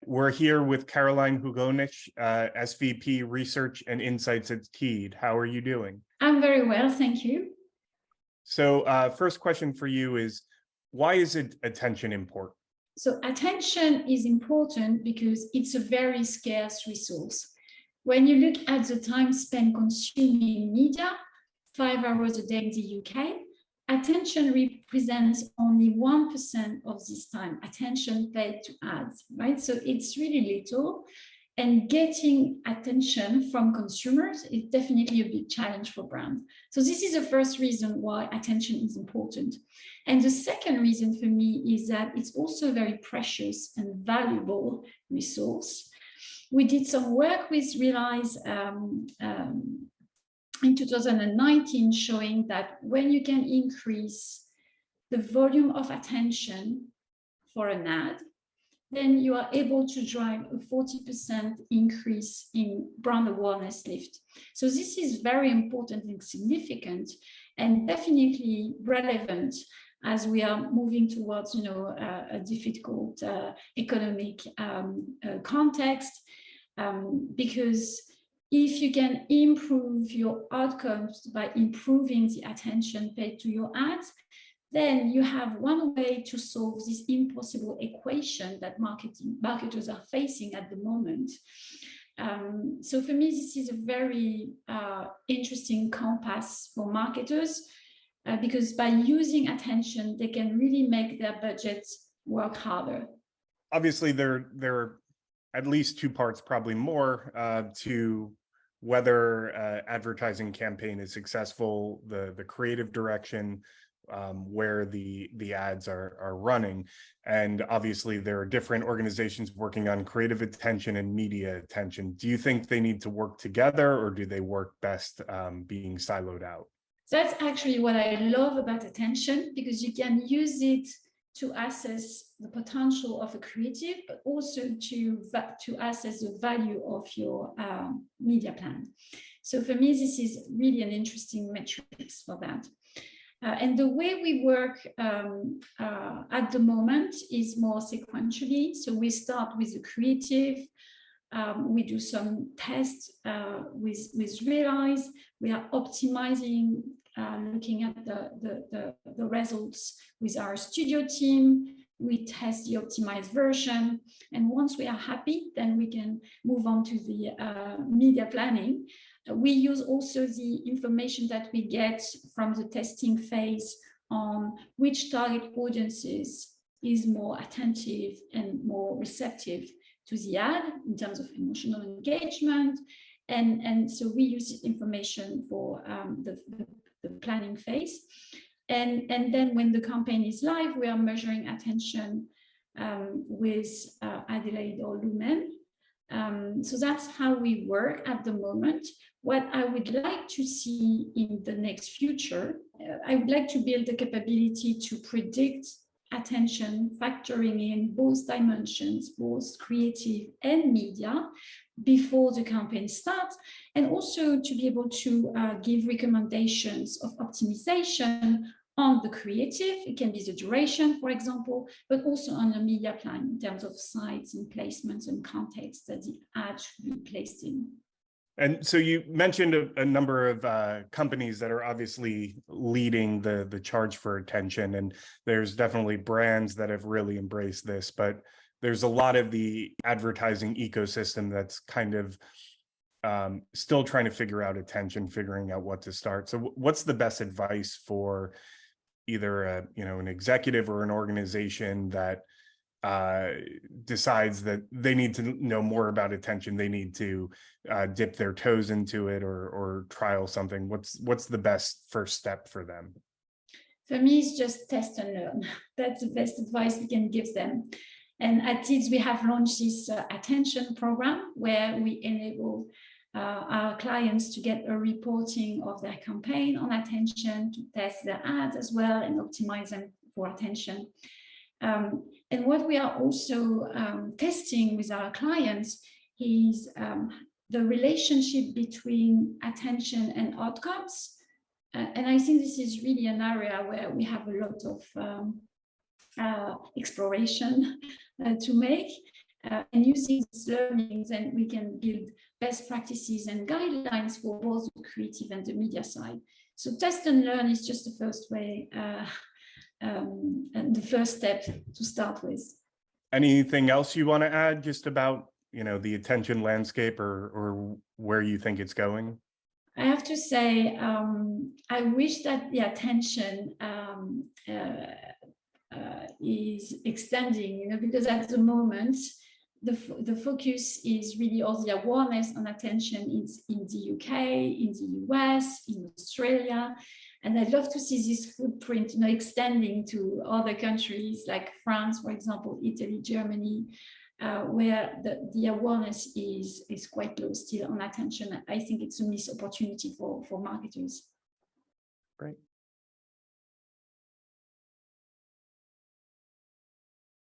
We're here with Caroline Hugonenc, SVP Research and Insights at Teads. How are you doing? I'm very well, thank you. So first question for you is, why is attention important? So attention is important because it's a very scarce resource. When you look at the time spent consuming media, 5 hours a day in the UK, attention represents only 1% of this time, attention paid to ads, right? So it's really little. And getting attention from consumers is definitely a big challenge for brands. So this is the first reason why attention is important. And the second reason for me is that it's also a very precious and valuable resource. We did some work with Realeyes in 2019 showing that when you can increase the volume of attention for an ad, then you are able to drive a 40% increase in brand awareness lift. So this is very important and significant and definitely relevant as we are moving towards, a difficult economic context, because if you can improve your outcomes by improving the attention paid to your ads, then you have one way to solve this impossible equation that marketers are facing at the moment. So for me, this is a very interesting compass for marketers because by using attention, they can really make their budgets work harder. Obviously, there are at least two parts, probably more, to whether advertising campaign is successful, the creative direction, where the ads are running. And obviously there are different organizations working on creative attention and media attention. Do you think they need to work together, or do they work best being siloed out? That's actually what I love about attention, because you can use it to assess the potential of a creative, but also to assess the value of your media plan. So for me, this is really an interesting metrics for that. And the way we work at the moment is more sequentially. So we start with the creative. We do some tests with Realeyes. We are optimizing, looking at the results with our studio team. We test the optimized version. And once we are happy, then we can move on to the media planning. We use also the information that we get from the testing phase on which target audiences is more attentive and more receptive to the ad in terms of emotional engagement. And so we use this information for the planning phase. And then when the campaign is live, we are measuring attention with Adelaide or Lumen. So that's how we work at the moment. What I would like to see in the next future, I would like to build the capability to predict attention, factoring in both dimensions, both creative and media, before the campaign starts, and also to be able to give recommendations of optimization on the creative. It can be the duration, for example, but also on the media plan in terms of sites and placements and context that the ad should be placed in. And so you mentioned a number of companies that are obviously leading the charge for attention, and there's definitely brands that have really embraced this, but there's a lot of the advertising ecosystem that's kind of still trying to figure out attention, figuring out what to start. So what's the best advice for either an executive or an organization that decides that they need to know more about attention, they need to dip their toes into it or trial something? What's the best first step for them? For me, it's just test and learn. That's the best advice we can give them. And at Teads, we have launched this attention program where we enable our clients to get a reporting of their campaign on attention, to test their ads as well and optimize them for attention. And what we are also testing with our clients is the relationship between attention and outcomes. And I think this is really an area where we have a lot of exploration to make. And using these learnings, and we can build best practices and guidelines for both the creative and the media side. So test and learn is just the first way, and the first step to start with. Anything else you want to add just about, the attention landscape or where you think it's going? I have to say, I wish that the attention is extending, because at the moment, the focus is really all the awareness on attention in the UK, in the US, in Australia. And I'd love to see this footprint, extending to other countries like France, for example, Italy, Germany, where the awareness is quite low still on attention. I think it's a missed opportunity for marketers. Great.